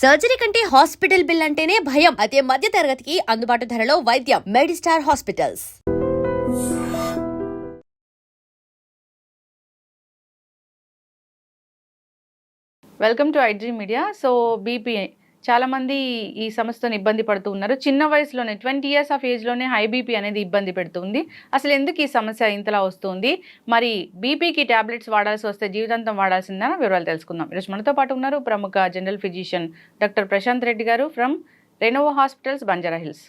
Surgery కంటే hospital bill అంటేనే భయం. అదే మధ్య తరగతికి అందుబాటు ధరలో వైద్యం. Medistar hospitals. Welcome to iDream media. So BP చాలామంది ఈ సమస్యతో ఇబ్బంది పడుతూ ఉన్నారు. చిన్న వయసులోనే 20 years ఆఫ్ ఏజ్లోనే హై బీపీ అనేది ఇబ్బంది పెడుతుంది. అసలు ఎందుకు ఈ సమస్య ఇంతలా వస్తుంది, మరి బీపీకి ట్యాబ్లెట్స్ వాడాల్సి వస్తే జీవితాంతం వాడాల్సిందా వివరాలు తెలుసుకుందాం. ఈరోజు మనతో పాటు ఉన్నారు ప్రముఖ general physician doctor Prashanth Reddy గారు from Renova hospitals, Banjara Hills.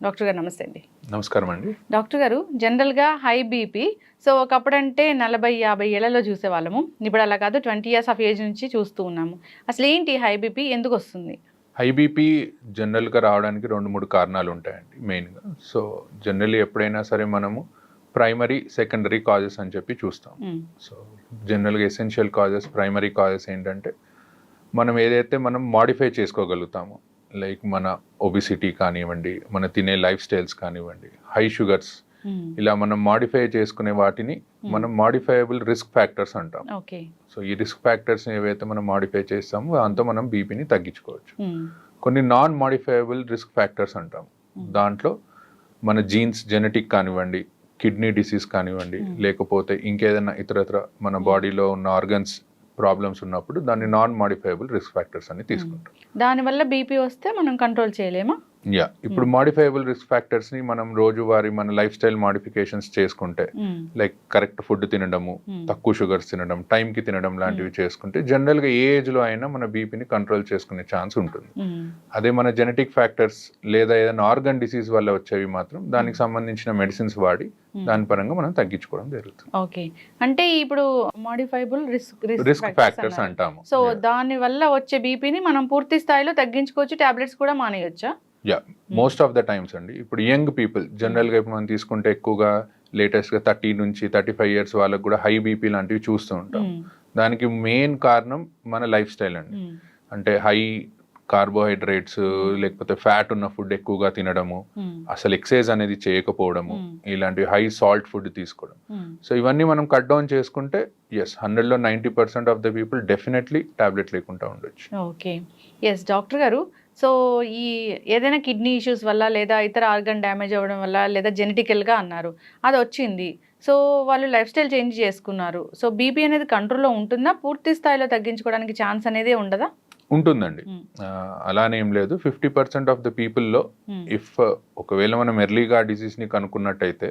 Doctor గారు నమస్తే అండి. నమస్కారం అండి. డాక్టర్ గారు, జనరల్గా హై బీపీ సో ఒకప్పుడంటే 40-50 ఏళ్లలో చూసేవాళ్ళము, ఇప్పుడు అలా కాదు, 20 years ఆఫ్ ఏజ్ నుంచి చూస్తూ ఉన్నాము. అసలు ఏంటి హై బీపీ, ఎందుకు వస్తుంది? హై బీపీ జనరల్గా రావడానికి 2-3 కారణాలు ఉంటాయండి మెయిన్గా. సో జనరల్లీ ఎప్పుడైనా సరే మనము ప్రైమరీ సెకండరీ కాజెస్ అని చెప్పి చూస్తాం. సో జనరల్గా ఎసెన్షియల్ కాజెస్, ప్రైమరీ కాజెస్ ఏంటంటే మనం ఏదైతే మనం మాడిఫై చేసుకోగలుగుతామో, లైక్ మన ఒబిసిటీ కానివ్వండి, మన తినే లైఫ్ స్టైల్స్ కానివ్వండి, హై షుగర్స్, ఇలా మనం మాడిఫై చేసుకునే వాటిని మనం మాడిఫైయబుల్ రిస్క్ ఫ్యాక్టర్స్ అంటాం. సో ఈ రిస్క్ ఫ్యాక్టర్స్ ఏవైతే మనం మాడిఫై చేస్తామో దాంతో మనం బీపీని తగ్గించుకోవచ్చు. కొన్ని నాన్ మాడిఫైయబుల్ రిస్క్ ఫ్యాక్టర్స్ అంటాం. దాంట్లో మన జీన్స్, జెనెటిక్ కానివ్వండి, కిడ్నీ డిసీజ్ కానివ్వండి, లేకపోతే ఇంకేదైనా ఇతరత్ర మన బాడీలో ఉన్న ఆర్గన్స్ ప్రాబ్లమ్స్ ఉన్నప్పుడు దాన్ని నాన్ మాడిఫైయబుల్ రిస్క్ ఫ్యాక్టర్స్ అని తీసుకుంటాం. దానివల్ల బీపీ వస్తే మనం కంట్రోల్ చేయలేమా? ఇప్పుడు మాడిఫైయబుల్ రిస్క్ ఫ్యాక్టర్స్ ని మనం రోజువారీ మన లైఫ్ స్టైల్ మాడిఫికేషన్స్ చేసుకుంటే, లైక్ కరెక్ట్ ఫుడ్ తినడము, తక్కువ షుగర్స్ తినడం, టైంకి తినడం లాంటివి చేసుకుంటే జనరల్ గా ఏ ఏజ్ లో అయినా మన బీపీని కంట్రోల్ చేసుకునే ఛాన్స్ ఉంటుంది. అదే మన జెనెటిక్ ఫ్యాక్టర్స్ లేదా ఏదైనా ఆర్గన్ డిసీజ్ వల్ల వచ్చేవి మాత్రం దానికి సంబంధించిన మెడిసిన్స్ వాడి దాని పరంగా మనం తగ్గించుకోవడం జరుగుతుంది. ఓకే, అంటే ఇప్పుడు మాడిఫైబుల్ రిస్క్ ఫ్యాక్టర్స్ అంటాము. సో దాని వల్ల వచ్చే బీపీని మనం పూర్తి స్థాయిలో తగ్గించుకోవచ్చు, టాబ్లెట్స్ కూడా మానేయొచ్చా? మోస్ట్ ఆఫ్ ద టైమ్స్ అండి. ఇప్పుడు యంగ్ పీపుల్ జనరల్గా ఇప్పుడు మనం తీసుకుంటే ఎక్కువగా లేటెస్ట్గా 30 నుంచి 35 years వాళ్ళకు కూడా హై బీపీ లాంటివి చూస్తూ ఉంటాం. దానికి మెయిన్ కారణం మన లైఫ్ స్టైల్ అండి. అంటే హై కార్బోహైడ్రేట్స్ లేకపోతే ఫ్యాట్ ఉన్న ఫుడ్ ఎక్కువగా తినడము, అసలు ఎక్సర్సైజ్ అనేది చేయకపోవడము, ఇలాంటి హై సాల్ట్ ఫుడ్ తీసుకోవడం. సో ఇవన్నీ మనం కట్ డౌన్ చేసుకుంటే 100లో 90% of the people definitely tablet లేకుండా ఉండొచ్చు. ఓకే, ఎస్ డాక్టర్ గారు. సో ఈ ఏదైనా కిడ్నీ ఇష్యూస్ వల్ల లేదా ఇతర ఆర్గన్ డ్యామేజ్ అవ్వడం వల్ల లేదా జెనెటికల్గా అన్నారు, అది వచ్చింది, సో వాళ్ళు లైఫ్ స్టైల్ చేంజ్ చేసుకున్నారు, సో బీపీ అనేది కంట్రోల్లో ఉంటుందా? పూర్తి స్థాయిలో తగ్గించుకోవడానికి ఛాన్స్ అనేది ఉండదా? ఉంటుందండి, అలానే ఏం లేదు. 50% ఆఫ్ ద పీపుల్లో ఇఫ్ ఒకవేళ మనం ఎర్లీగా డిసీజ్ ని కనుక్కున్నట్టయితే,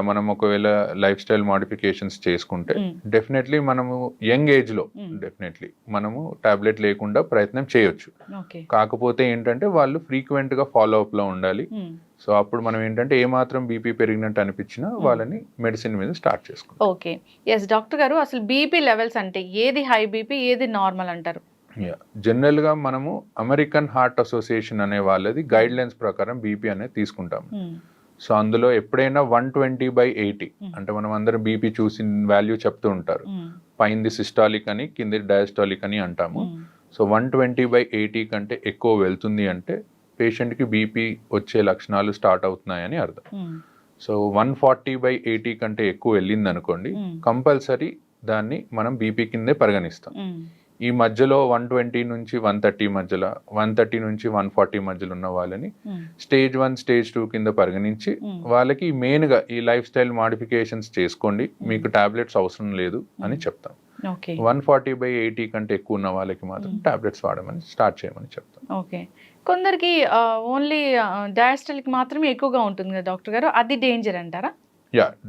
మనం ఒకవేళ లైఫ్ స్టైల్ మాడిఫికేషన్స్ చేసుకుంటే డెఫినెట్లీ మనము యంగ్ ఏజ్ లో డెఫినెట్లీ మనము టాబ్లెట్ లేకుండా ప్రయత్నం చేయొచ్చు. కాకపోతే ఏంటంటే వాళ్ళు ఫ్రీక్వెంట్ గా ఫాలో అప్ లో ఉండాలి. సో అప్పుడు మనం ఏంటంటే ఏమాత్రం బీపీ పెరిగినట్టు అనిపించినా వాళ్ళని మెడిసిన్ మీద స్టార్ట్ చేసుకుంటాం. ఓకే, ఎస్ డాక్టర్ గారు, అసలు బీపీ లెవెల్స్ అంటే ఏది హై బీపీ, ఏది నార్మల్ అంటారు? జనరల్ గా మనము అమెరికన్ హార్ట్ అసోసియేషన్ అనే వాళ్ళది గైడ్ లైన్స్ ప్రకారం బీపీ అనేది తీసుకుంటాం. సో అందులో ఎప్పుడైనా 120/80 అంటే మనం అందరం బీపీ చూసి వాల్యూ చెప్తూ ఉంటారు. పైంది సిస్టాలిక్ అని, కింది డయాస్టాలిక్ అని అంటాము. సో 120/80 కంటే ఎక్కువ వెళ్తుంది అంటే పేషెంట్కి బీపీ వచ్చే లక్షణాలు స్టార్ట్ అవుతున్నాయని అర్థం. సో 140/80 కంటే ఎక్కువ వెళ్ళింది అనుకోండి, కంపల్సరీ దాన్ని మనం బీపీ కిందే పరిగణిస్తాం. ఈ మధ్యలో 120 నుంచి 130 మధ్యలో, 130 నుంచి 140 మధ్యలో ఉన్న వాళ్ళని స్టేజ్ 1, స్టేజ్ 2 కింద పరిగణించి వాళ్ళకి మెయిన్ గా ఈ లైఫ్ స్టైల్ మాడిఫికేషన్స్ చేసుకోండి, మీకు టాబ్లెట్స్ అవసరం లేదు అని చెప్తాం. 140/80 కంటే ఎక్కువ ఉన్న వాళ్ళకి మాత్రం టాబ్లెట్స్ వాడమని స్టార్ట్ చేయమని చెప్తాం. ఓకే, కొందరికి ఓన్లీ డయాస్టలిక్ మాత్రమే ఎక్కువగా ఉంటుంది కదా డాక్టర్ గారు, అది డేంజర్ అంటారా?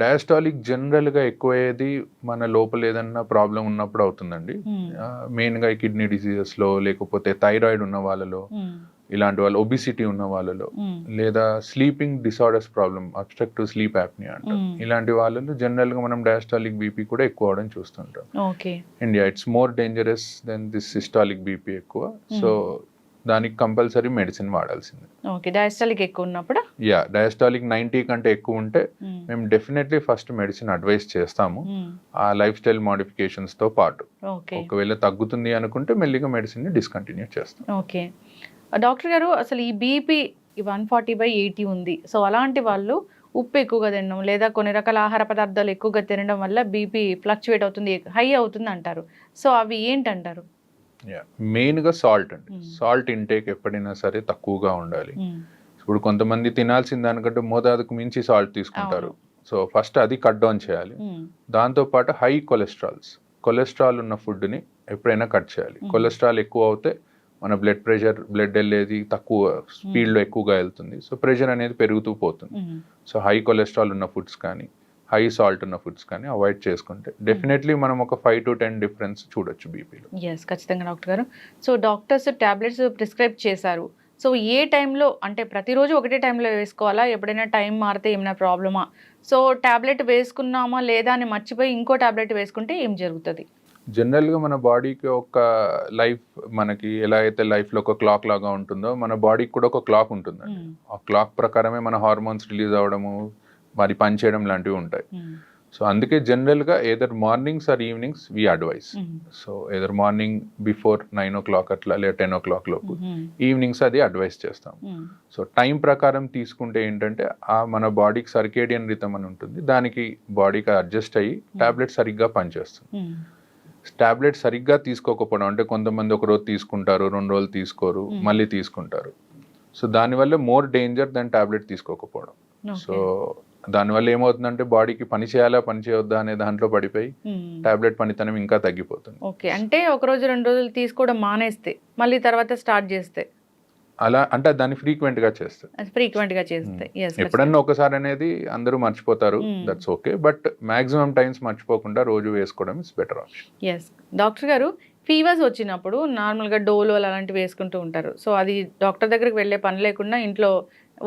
డయాస్టాలిక్ జనరల్ గా ఎక్కువయ్యేది మన లోపల ఏదన్నా ప్రాబ్లం ఉన్నప్పుడు అవుతుందండి. మెయిన్ గా కిడ్నీ డిసీజెస్ లో, లేకపోతే థైరాయిడ్ ఉన్న వాళ్ళలో, ఇలాంటి వాళ్ళు ఒబిసిటీ ఉన్న వాళ్ళలో, లేదా sleeping disorders problem, obstructive sleep apnoea అంటాం, ఇలాంటి వాళ్ళలో జనరల్ గా మనం డయాస్టాలిక్ బీపీ కూడా ఎక్కువ అవడం చూస్తుంటాం. India it's more dangerous than this systolic BP ఎక్కువ. సో దానికి కంపల్సరీ మెడిసిన్ వాడాల్సిందే. ఓకే, డయాస్టాలిక్ ఎక్కువ ఉన్నప్పుడు డయాస్టాలిక్ 90 కంటే ఎక్కువ ఉంటే మేము డెఫినెట్లీ ఫస్ట్ మెడిసిన్ అడ్వైస్ చేస్తాము, ఆ లైఫ్ స్టైల్ మాడిఫికేషన్స్ తో పాటు. ఒకవేళ తగ్గుతుంది అనుకుంటే మెల్లిగా మెడిసిన్ ని డిస్కంటిన్యూ చేస్తాం. ఓకే డాక్టర్ గారు, అసలు ఈ బీపీ 140/80 ఉంది, సో అలాంటి వాళ్ళు ఉప్పు ఎక్కువగా తినడం లేదా కొన్ని రకాల ఆహార పదార్థాలు ఎక్కువగా తినడం వల్ల బీపీ ఫ్లక్చువేట్ అవుతుంది, హై అవుతుంది అంటారు. సో అవి ఏంటంటారు? మెయిన్గా సాల్ట్ అండి. Mm. సాల్ట్ ఇంటేక్ ఎప్పుడైనా సరే తక్కువగా ఉండాలి. ఇప్పుడు కొంతమంది తినాల్సిన దానికంటే మోతాదుకు మించి సాల్ట్ తీసుకుంటారు. సో ఫస్ట్ అది కట్ డౌన్ చేయాలి. దాంతోపాటు హై కొలెస్ట్రాల్ ఉన్న ఫుడ్ని ఎప్పుడైనా కట్ చేయాలి. కొలెస్ట్రాల్ ఎక్కువ అవుతే మన బ్లడ్ వెళ్ళేది తక్కువ స్పీడ్లో ఎక్కువగా వెళ్తుంది. సో ప్రెషర్ అనేది పెరుగుతూ పోతుంది. సో హై కొలెస్ట్రాల్ ఉన్న ఫుడ్స్ కానీ హై సాల్ట్ ఉన్న ఫుడ్స్ కానీ అవాయిడ్ చేసుకుంటే డెఫినెట్లీ మనం ఒక 5 to 10 డిఫరెన్స్ చూడొచ్చు బీపీలో. ఎస్, ఖచ్చితంగా డాక్టర్ గారు. సో డాక్టర్స్ టాబ్లెట్స్ ప్రిస్క్రైబ్ చేశారు. సో ఏ టైంలో, అంటే ప్రతిరోజు ఒకటే టైంలో వేసుకోవాలా, ఎప్పుడైనా టైం మారితే ఏమైనా ప్రాబ్లమా? సో టాబ్లెట్ వేసుకున్నామా లేదా అని మర్చిపోయి ఇంకో టాబ్లెట్ వేసుకుంటే ఏం జరుగుతుంది? జనరల్గా మన బాడీకి ఒక లైఫ్, మనకి ఎలా అయితే లైఫ్లో ఒక క్లాక్ లాగా ఉంటుందో మన బాడీకి కూడా ఒక క్లాక్ ఉంటుందండి. ఆ క్లాక్ ప్రకారమే మన హార్మోన్స్ రిలీజ్ అవ్వడము, మరి పనిచేయడం లాంటివి ఉంటాయి. సో అందుకే జనరల్గా either mornings or evenings we advise. So either morning before 9 o'clock అట్లా లేదా 10 o'clock లోపు, ఈవినింగ్స్ అది అడ్వైస్ చేస్తాం. సో టైం ప్రకారం తీసుకుంటే ఏంటంటే మన బాడీకి సర్కేడియన్ రిథమ్ అని ఉంటుంది, దానికి బాడీకి అడ్జస్ట్ అయ్యి టాబ్లెట్ సరిగ్గా పనిచేస్తుంది. టాబ్లెట్ సరిగ్గా తీసుకోకపోవడం అంటే కొంతమంది ఒక రోజు తీసుకుంటారు, 2 రోజులు తీసుకోరు, మళ్ళీ తీసుకుంటారు. సో దానివల్ల మోర్ డేంజర్ దాని టాబ్లెట్ తీసుకోకపోవడం. సో దానివల్ల ఏమవుతుందంటే బాడీకి పని చేయాలా పని చేయొద్దా అనే దాంట్లో పడిపోయి టాబ్లెట్ పనితనం ఇంకా తగ్గిపోతుంది. ఓకే, అంటే ఒక రోజు 2 రోజులు తీసుకోవడం మానేస్తే మళ్ళీ తర్వాత స్టార్ట్ చేస్తే అలా అంటే దాన్ని ఫ్రీక్వెంట్ గా చేస్తే ఎప్పుడన్నా ఒకసారి అనేది అందరూ మర్చిపోతారు, that's okay. But maximum times మర్చిపోకుండా రోజు వేసుకోవడం is better option. Yes doctor గారు, ఫీవర్స్ వచ్చినప్పుడు నార్మల్గా డోలో అలాంటివి వేసుకుంటూ ఉంటారు. సో అది డాక్టర్ దగ్గరికి వెళ్ళే పని లేకుండా ఇంట్లో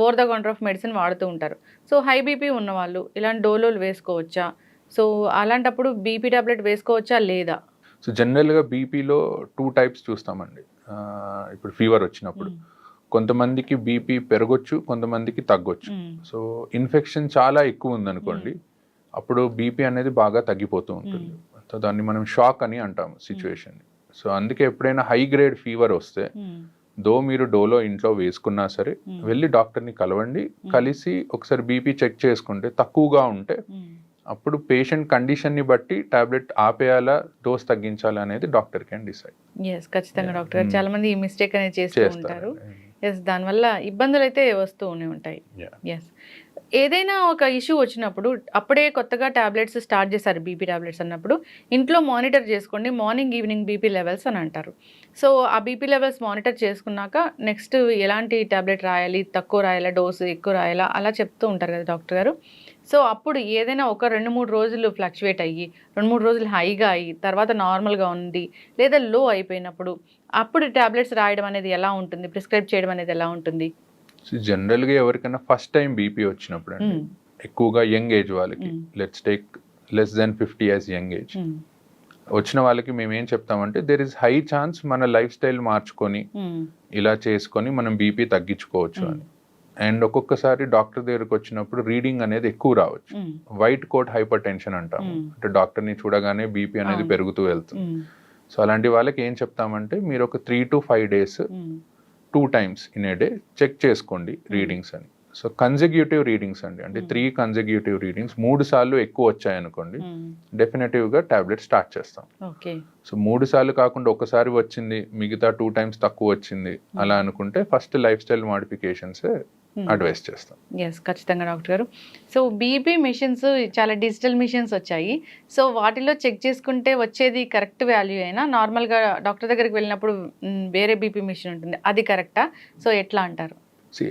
over the counter of medicine వాడుతూ ఉంటారు. సో హై బీపీ ఉన్నవాళ్ళు ఇలాంటి డోలోలు వేసుకోవచ్చా? సో అలాంటప్పుడు బీపీ టాబ్లెట్ వేసుకోవచ్చా లేదా? సో జనరల్గా బీపీలో 2 types చూస్తామండి. ఇప్పుడు ఫీవర్ వచ్చినప్పుడు కొంతమందికి బీపీ పెరగొచ్చు, కొంతమందికి తగ్గొచ్చు. సో ఇన్ఫెక్షన్ చాలా ఎక్కువ ఉందనుకోండి, అప్పుడు బీపీ అనేది బాగా తగ్గిపోతూ ఉంటుంది. సో దాన్ని మనం షాక్ అని అంటాము సిచ్యువేషన్. సో అందుకే ఎప్పుడైనా హై గ్రేడ్ ఫీవర్ వస్తే మీరు డోలో ఇంట్లో వేసుకున్నా సరే వెళ్ళి డాక్టర్ని కలవండి. కలిసి ఒకసారి బీపీ చెక్ చేసుకుంటే తక్కువగా ఉంటే అప్పుడు పేషెంట్ కండిషన్ని బట్టి టాబ్లెట్ ఆపేయాలా, డోస్ తగ్గించాలా అనేది డాక్టర్ కెన్ డిసైడ్. ఎస్, ఖచ్చితంగా డాక్టర్ గారు. చాలా మంది ఈ మిస్టేక్ అనేది చేస్తూ ఉంటారు. ఎస్, దానివల్ల ఇబ్బందులు అయితే వస్తూనే ఉంటాయి. ఎస్, ఏదైనా ఒక ఇష్యూ వచ్చినప్పుడు అప్పుడే కొత్తగా టాబ్లెట్స్ స్టార్ట్ చేశారు బీపీ టాబ్లెట్స్ అన్నప్పుడు ఇంట్లో మానిటర్ చేసుకోండి, మార్నింగ్ ఈవినింగ్ బీపీ లెవెల్స్ అని అంటారు. సో ఆ బీపీ లెవెల్స్ మానిటర్ చేసుకున్నాక నెక్స్ట్ ఎలాంటి టాబ్లెట్ రాయాలి, తక్కువ రాయాలా, డోసు ఎక్కువ రాయాలా, అలా చెప్తూ ఉంటారు కదా డాక్టర్ గారు. సో అప్పుడు ఏదైనా ఒక 2-3 రోజులు ఫ్లక్చువేట్ అయ్యి 2-3 రోజులు హైగా అయ్యి తర్వాత నార్మల్గా ఉంది లేదా లో అయిపోయినప్పుడు అప్పుడు టాబ్లెట్స్ రాయడం అనేది ఎలా ఉంటుంది, ప్రిస్క్రైబ్ చేయడం అనేది ఎలా ఉంటుంది? సో జనరల్గా ఎవరికైనా ఫస్ట్ టైం బీపీ వచ్చినప్పుడు అండి, ఎక్కువగా యంగ్ ఏజ్ వాళ్ళకి, let's take less than 50 years young age వచ్చిన వాళ్ళకి మేము ఏం చెప్తామంటే దేర్ ఇస్ హై ఛాన్స్ మన లైఫ్ స్టైల్ మార్చుకొని ఇలా చేసుకొని మనం బీపీ తగ్గించుకోవచ్చు అని. అండ్ ఒక్కొక్కసారి డాక్టర్ దగ్గరకు వచ్చినప్పుడు రీడింగ్ అనేది ఎక్కువ రావచ్చు. వైట్ కోట్ హైపర్ టెన్షన్ అంటాము, అంటే డాక్టర్ని చూడగానే బీపీ అనేది పెరుగుతూ వెళ్తుంది. సో అలాంటి వాళ్ళకి ఏం చెప్తామంటే మీరు ఒక 3 to 5 days 2 times in a day check చేసుకోండి రీడింగ్స్ అని. సో కన్సెక్యూటివ్ రీడింగ్స్ అండి, అంటే 3 consecutive రీడింగ్స్ 3 సార్లు ఎక్కువ వచ్చాయనుకోండి డెఫినెటివ్గా టాబ్లెట్ స్టార్ట్ చేస్తాం. సో 3 సార్లు కాకుండా ఒకసారి వచ్చింది మిగతా 2 times తక్కువ వచ్చింది అలా అనుకుంటే first life style modifications advice చేస్తాం. ఎస్, ఖచ్చితంగా డాక్టర్ గారు. సో బీపీ మిషన్స్ చాలా డిజిటల్ మిషన్స్ వచ్చాయి. సో వాటిలో చెక్ చేసుకుంటే వచ్చేది కరెక్ట్ వాల్యూ అయినా నార్మల్గా డాక్టర్ దగ్గరికి వెళ్ళినప్పుడు వేరే బీపీ మిషన్ ఉంటుంది, అది కరెక్టా? సో ఎట్లా అంటారు?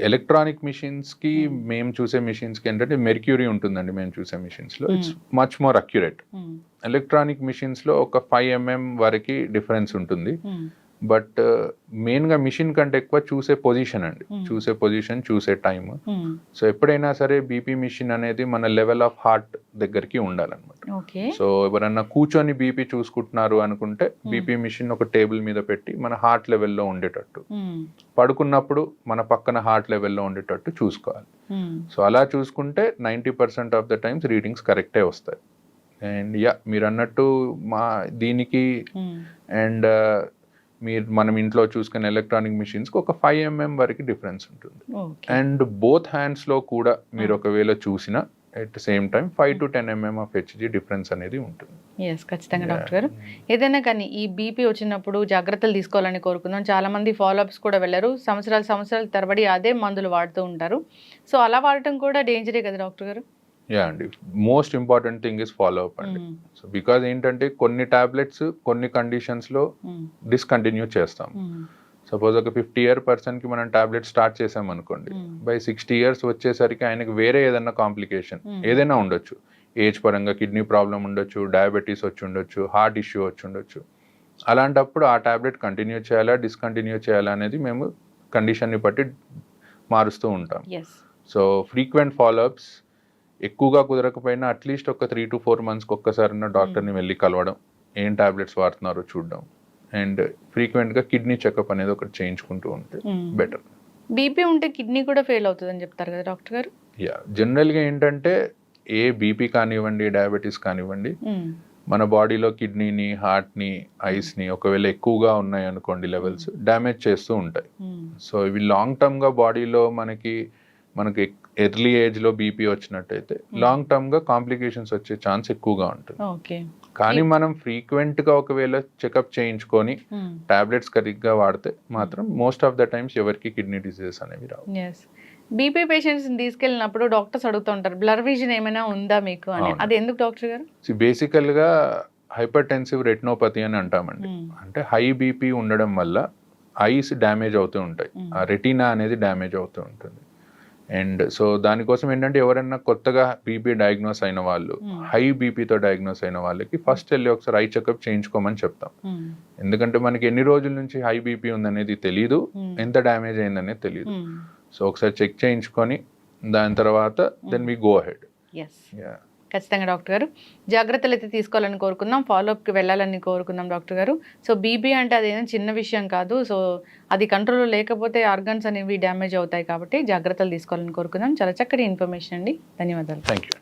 ఎలక్ట్రానిక్ మిషన్స్కి మేము చూసే మిషన్స్కి ఏంటంటే మెర్క్యూరీ ఉంటుందండి మేము చూసే మిషన్స్లో, it's much more accurate. Electronic మిషన్స్లో ఒక 5 mm వరకు డిఫరెన్స్ ఉంటుంది. బట్ మెయిన్గా మిషన్ కంటే ఎక్కువ చూసే పొజిషన్ అండి, చూసే టైం. సో ఎప్పుడైనా సరే బీపీ మిషన్ అనేది మన లెవెల్ ఆఫ్ హార్ట్ దగ్గరికి ఉండాలన్నమాట. సో ఎవరన్నా కూర్చొని బీపీ చూసుకుంటున్నారు అనుకుంటే బీపీ మిషన్ ఒక టేబుల్ మీద పెట్టి మన హార్ట్ లెవెల్లో ఉండేటట్టు, పడుకున్నప్పుడు మన పక్కన హార్ట్ లెవెల్లో ఉండేటట్టు చూసుకోవాలి. సో అలా చూసుకుంటే 90% ఆఫ్ ద టైమ్స్ రీడింగ్స్ కరెక్టే వస్తాయి. అండ్ మీరు అన్నట్టు దీనికి అండ్ మనం ఇంట్లో చూసుకునే ఎలక్ట్రానిక్ మిషన్స్కి ఒక 5 mm వరకు డిఫరెన్స్ ఉంటుంది. అండ్ బోత్ హ్యాండ్స్లో కూడా మీరు ఒకవేళ చూసినా at same time 5 to 10 mm of HG difference అనేది ఉంటుంది. ఎస్, ఖచ్చితంగా డాక్టర్ గారు. ఏదైనా కానీ ఈ బీపీ వచ్చినప్పుడు జాగ్రత్తలు తీసుకోవాలని కోరుకుందాం. చాలా మంది ఫాలోఅప్స్ కూడా వెళ్ళరు, సంవత్సరాలు తరబడి అదే మందులు వాడుతూ ఉంటారు. సో అలా వాడటం కూడా డేంజరే కదా డాక్టర్ గారు? యా అండి, most important thing is follow up అండి. సో బికాజ్ ఏంటంటే కొన్ని టాబ్లెట్స్ కొన్ని కండిషన్స్లో డిస్కంటిన్యూ చేస్తాం. సపోజ్ ఒక 50-year పర్సన్కి మనం టాబ్లెట్ స్టార్ట్ చేసాం అనుకోండి, బై 60 years వచ్చేసరికి ఆయనకి వేరే ఏదైనా కాంప్లికేషన్ ఏదైనా ఉండొచ్చు. ఏజ్ పరంగా కిడ్నీ ప్రాబ్లం ఉండొచ్చు, డయాబెటీస్ వచ్చి ఉండొచ్చు, హార్ట్ ఇష్యూ వచ్చి ఉండొచ్చు. అలాంటప్పుడు ఆ టాబ్లెట్ కంటిన్యూ చేయాలా డిస్కంటిన్యూ చేయాలా అనేది మేము కండిషన్ని బట్టి మారుస్తూ ఉంటాం. సో ఫ్రీక్వెంట్ ఫాలోఅప్స్, ఎక్కువగా కుదరకపోయినా అట్లీస్ట్ ఒక 3 to 4 monthsకి ఒక్కసారి డాక్టర్ని వెళ్ళి కలవడం, ఏం టాబ్లెట్స్ వాడుతున్నారో చూడడం, అండ్ ఫ్రీక్వెంట్గా కిడ్నీ చెకప్ అనేది ఒకటి చేయించుకుంటూ ఉంటే బెటర్. బీపీ ఉంటే కిడ్నీ కూడా ఫెయిల్ అవుతుందని చెప్తారు కదా డాక్టర్ గారు? యా, జనరల్గా ఏంటంటే ఏ బీపీ కానివ్వండి, డయాబెటీస్ కానివ్వండి, మన బాడీలో కిడ్నీని, హార్ట్ని, ఐస్ని ఒకవేళ ఎక్కువగా ఉన్నాయి అనుకోండి లెవెల్స్, డ్యామేజ్ చేస్తూ ఉంటాయి. సో ఇవి లాంగ్ టర్మ్గా బాడీలో మనకి ఎర్లీ ఏజ్లో బీపీ వచ్చినట్టయితే లాంగ్ టర్మ్గా కాంప్లికేషన్స్ వచ్చే ఛాన్స్ ఎక్కువగా ఉంటుంది. కానీ మనం ఫ్రీక్వెంట్గా ఒకవేళ చెకప్ చేయించుకొని టాబ్లెట్స్ కరెక్ట్గా వాడితే మాత్రం మోస్ట్ ఆఫ్ ద టైమ్స్ ఎవరికి కిడ్నీ డిసీజెస్ అనేవి రావు. బీపీ పేషెంట్స్ తీసుకెళ్ళినప్పుడు డాక్టర్స్ అడుగుతూ ఉంటారు, బ్లర్ విజన్ ఏమైనా ఉందా మీకు అని. అది ఎందుకు డాక్టర్ గారు? బేసికల్గా హైపర్టెన్సివ్ రెటినోపతి అని అంటామండి. అంటే హై బీపీ ఉండడం వల్ల ఐస్ డ్యామేజ్ అవుతూ ఉంటాయి, ఆ రెటీనా అనేది డ్యామేజ్ అవుతూ ఉంటుంది. అండ్ సో దానికోసం ఏంటంటే ఎవరైనా కొత్తగా బీపీ డయాగ్నోస్ అయిన వాళ్ళు, హై బీపీతో డయాగ్నోస్ అయిన వాళ్ళకి ఫస్ట్ వెళ్ళి ఒకసారి ఐ చెకప్ చేయించుకోమని చెప్తాం. ఎందుకంటే మనకి ఎన్ని రోజుల నుంచి హై బీపీ ఉందనేది తెలియదు, ఎంత డ్యామేజ్ అయిందనేది తెలియదు. సో ఒకసారి చెక్ చేయించుకొని దాని తర్వాత దెన్ వి గో అహెడ్. ఖచ్చితంగా డాక్టర్ గారు జాగ్రత్తలు అయితే తీసుకోవాలని కోరుకుందాం, ఫాలోఅప్కి వెళ్ళాలని కోరుకుందాం డాక్టర్ గారు. సో బీపీ అంటే అదేం చిన్న విషయం కాదు. సో అది కంట్రోల్లో లేకపోతే ఆర్గన్స్ అనేవి డ్యామేజ్ అవుతాయి, కాబట్టి జాగ్రత్తలు తీసుకోవాలని కోరుకుందాం. చాలా చక్కటి ఇన్ఫర్మేషన్ అండి, ధన్యవాదాలు. Thank you.